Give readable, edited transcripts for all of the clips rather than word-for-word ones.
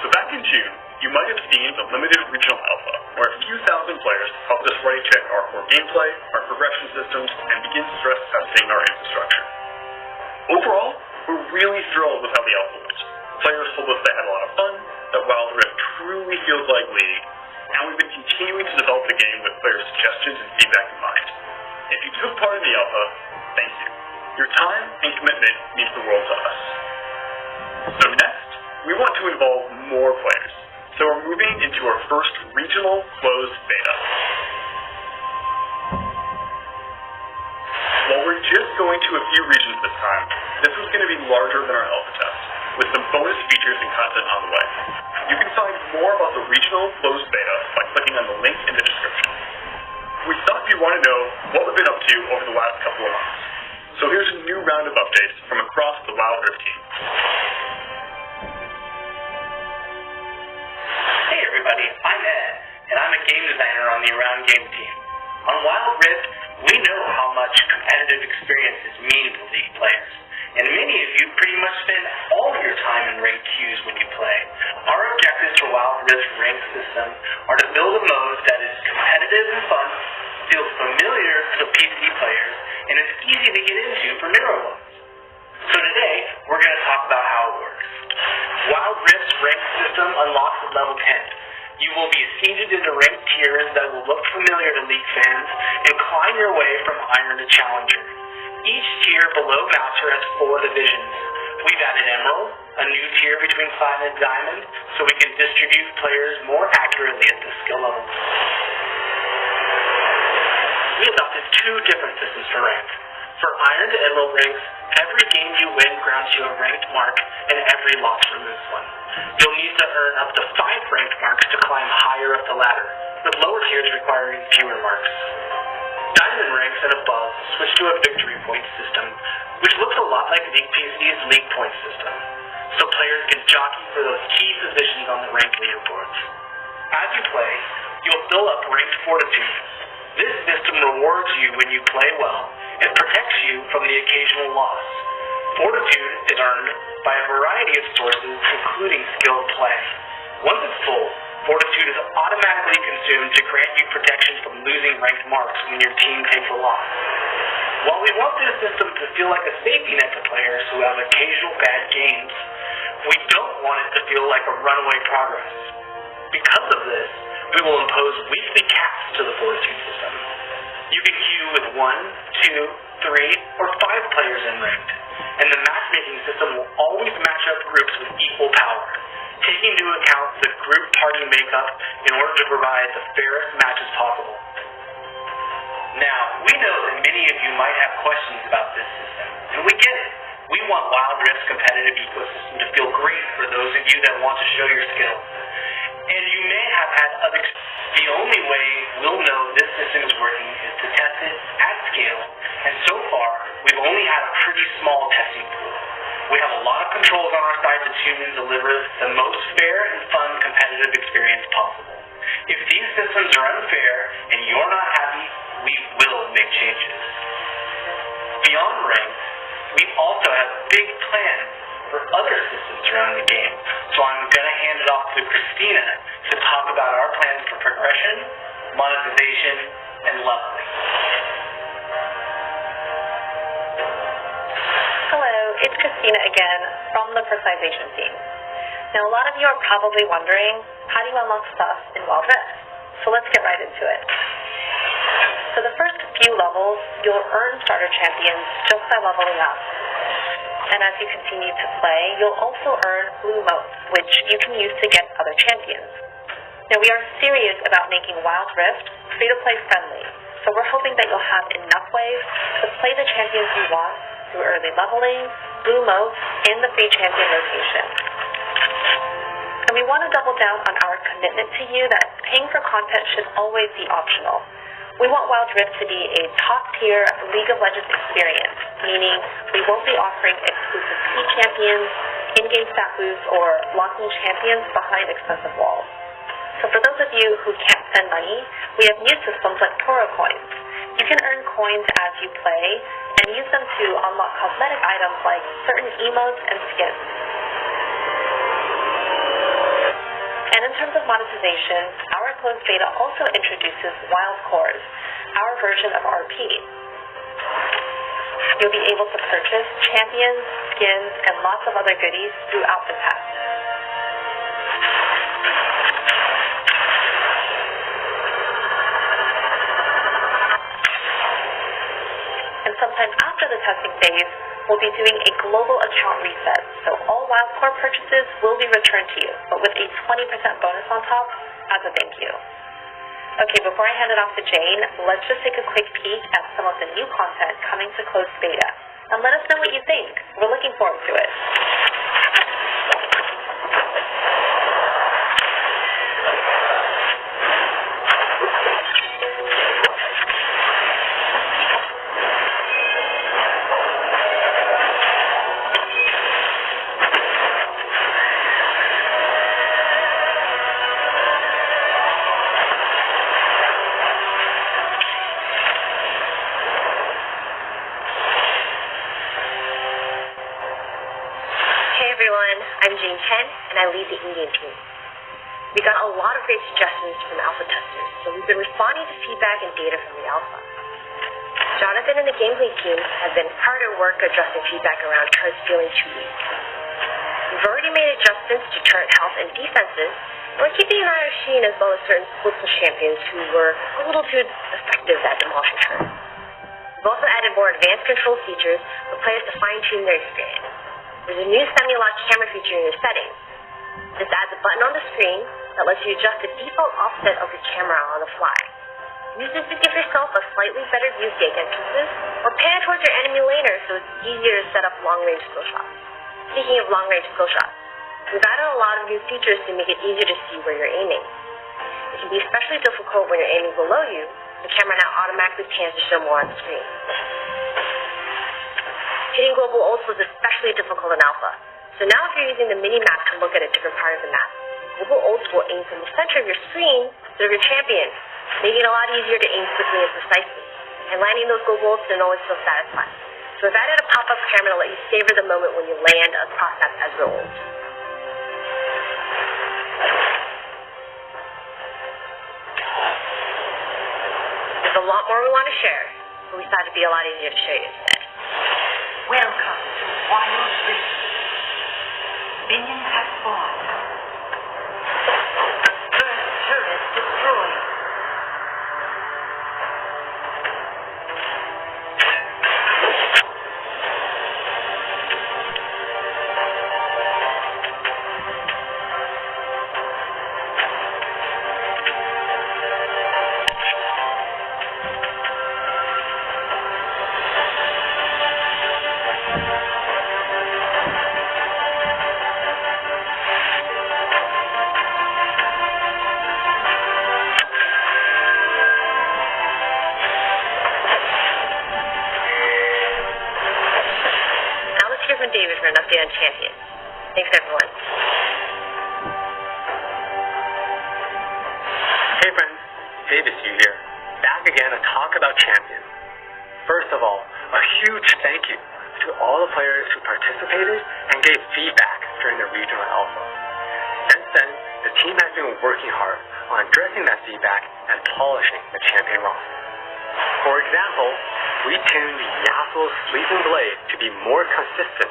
So back in June, you might have seen the limited regional alpha, where a few thousand players helped us ready check our core gameplay, our progression systems, and begin stress testing our infrastructure. Overall, we're really thrilled with how the alpha went. Players told us they had a lot of fun, that Wild Rift truly feels like League, and we've been continuing to develop the game with player suggestions and feedback in mind. If you took part in the alpha, thank you. Your time and commitment means the world to us. So next, we want to involve more players. So we're moving into our first regional closed beta. While we're just going to a few regions this time, this is going to be larger than our alpha test, with some bonus features and content on the way. You can find more about the regional closed beta by clicking on the link in the description. We thought you'd want to know what we've been up to over the last couple of months. So here's a new round of updates from across the Wild Rift team. Hey everybody, I'm Ed, and I'm a game designer on the Around Game team. On Wild Rift, we know how much competitive experiences mean to League players, and many of you pretty much spend all your time in ranked queues when you play. Our objectives for Wild Rift's ranked system are to build a mode that is competitive and fun, feels familiar to PC players, and is easy to get into for newer ones. So today, we're going to talk about how it works. Wild Rift's ranked system unlocks at level 10. You will be seeded into ranked tiers that will look familiar to League fans and climb your way from Iron to Challenger. Each tier below Master has 4 divisions. We've added Emerald, a new tier between Platinum and Diamond, so we can distribute players more accurately at this skill level. We adopted 2 different systems for rank. For Iron to Emerald ranks, every game you win grants you a ranked mark, and every loss removes one. You'll need to earn up to 5 ranked marks to climb higher up the ladder, with lower tiers requiring fewer marks. Diamond ranks and above switch to a victory point system, which looks a lot like League PC's League Point system, so players can jockey for those key positions on the ranked leaderboards. As you play, you'll fill up ranked fortitude. This system rewards you when you play well and protects you from the occasional loss. Fortitude is earned by a variety of sources, including skilled play. Once it's full, Fortitude is automatically consumed to grant you protection from losing ranked marks when your team takes a loss. While we want this system to feel like a safety net to players who have occasional bad games, we don't want it to feel like a runaway progress. Because of this, we will impose weekly caps to the Fortitude system. You can queue with 1, 2, 3, or 5 players in ranked, and the matchmaking system will always match up groups with equal power, taking into account the group party makeup in order to provide the fairest matches possible. Now, we know that many of you might have questions about this system, and we get it. We want Wild Rift's competitive ecosystem to feel great for those of you that want to show your skill. And you may have had other. The only way we'll know this system is working is to test it at scale, and so far, we've only had a pretty small testing pool. We have a lot of controls on our side to tune and deliver the most fair and fun competitive experience possible. If these systems are unfair and you're not happy, we will make changes. Beyond ranked, we also have big plans for other systems around the game, so I'm going to hand it off to Christina to talk about our plans for progression, monetization, and leveling. Hello, it's Christina again from the Precisation team. Now, a lot of you are probably wondering, how do you unlock stuff in Wild Rift? So let's get right into it. So the first few levels, you'll earn starter champions just by leveling up. And as you continue to play, you'll also earn blue motes, which you can use to get other champions. Now, we are serious about making Wild Rift free-to-play friendly, so we're hoping that you'll have enough ways to play the champions you want through early leveling, blue motes, and the free champion rotation. And we want to double down on our commitment to you that paying for content should always be optional. We want Wild Rift to be a top-tier League of Legends experience, meaning we won't be offering exclusive key champions, in-game stat boosts, or locking champions behind expensive walls. So for those of you who can't spend money, we have new systems like Toro coins. You can earn coins as you play and use them to unlock cosmetic items like certain emotes and skins. And in terms of monetization, our closed beta also introduces Wild Cores, our version of RP. You'll be able to purchase champions, skins, and lots of other goodies throughout the test. And sometime after the testing phase, we'll be doing a global account reset, so all Wildcore purchases will be returned to you, but with a 20% bonus on top as a thank you. Okay, before I hand it off to Jane, let's just take a quick peek at some of the new content coming to closed beta, and let us know what you think. We're looking forward to it. I'm Jane Chen, and I lead the in-game team. We got a lot of great suggestions from alpha testers, so we've been responding to feedback and data from the alpha. Jonathan and the gameplay team have been hard at work addressing feedback around turrets feeling too weak. We've already made adjustments to turret health and defenses, and we're keeping an eye on Sheen as well as certain skillful champions who were a little too effective at demolishing turrets. We've also added more advanced control features for players to fine-tune their experience. There's a new semi-lock camera feature in your settings. This adds a button on the screen that lets you adjust the default offset of your camera on the fly. Use this to give yourself a slightly better view of gate entrances, or pan towards your enemy laner so it's easier to set up long-range skill shots. Speaking of long-range skill shots, we've added a lot of new features to make it easier to see where you're aiming. It can be especially difficult when you're aiming below you. The camera now automatically pans to show more on the screen. Hitting global ults was especially difficult in alpha, so now if you're using the mini-map to look at a different part of the map, global ults will aim from the center of your screen instead of your champion, making it a lot easier to aim quickly and precisely, and landing those global ults didn't always feel satisfying. So I've added a pop-up camera to let you savor the moment when you land across map as your ult. There's a lot more we want to share, but we thought it'd be a lot easier to show you instead. Welcome to Wild Rift. Minions have spawned. First turret destroyed. David for an update on champions. Thanks, everyone. Hey friends, Davis here, back again to talk about champions. First of all, a huge thank you to all the players who participated and gave feedback during the regional alpha. Since then, the team has been working hard on addressing that feedback and polishing the champion roster. For example, we tuned Yasuo's Sleeping Blade to be more consistent,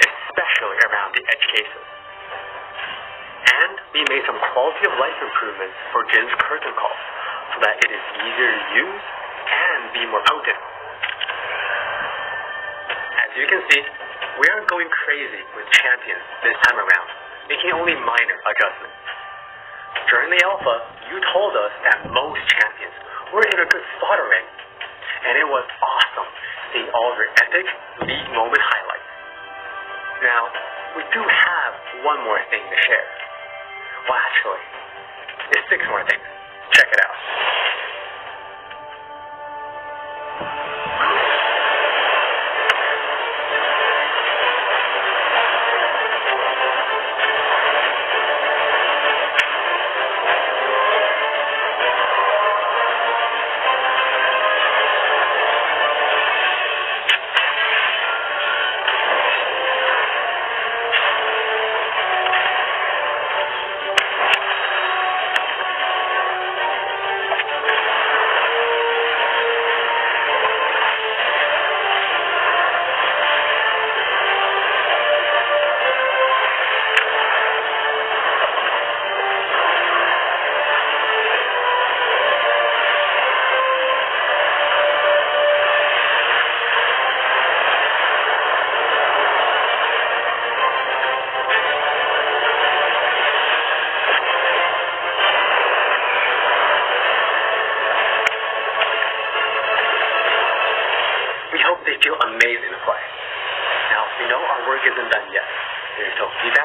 especially around the edge cases. And we made some quality of life improvements for Jin's curtain call so that it is easier to use and be more potent. As you can see, we aren't going crazy with champions this time around, making only minor adjustments. During the alpha, you told us that most champions were in a good spot already, and it was awesome seeing all of your epic League moment highlights. Now, we do have one more thing to share. Well, actually, it's 6 more things. Check it out.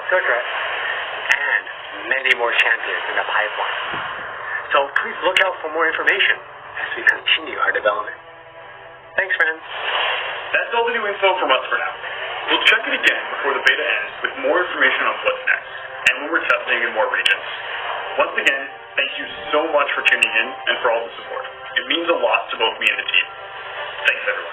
Good, right? And many more champions in the pipeline. So please look out for more information as we continue our development. Thanks, friends. That's all the new info from us for now. We'll check it again before the beta ends with more information on what's next, and when we're testing in more regions. Once again, thank you so much for tuning in and for all the support. It means a lot to both me and the team. Thanks, everyone.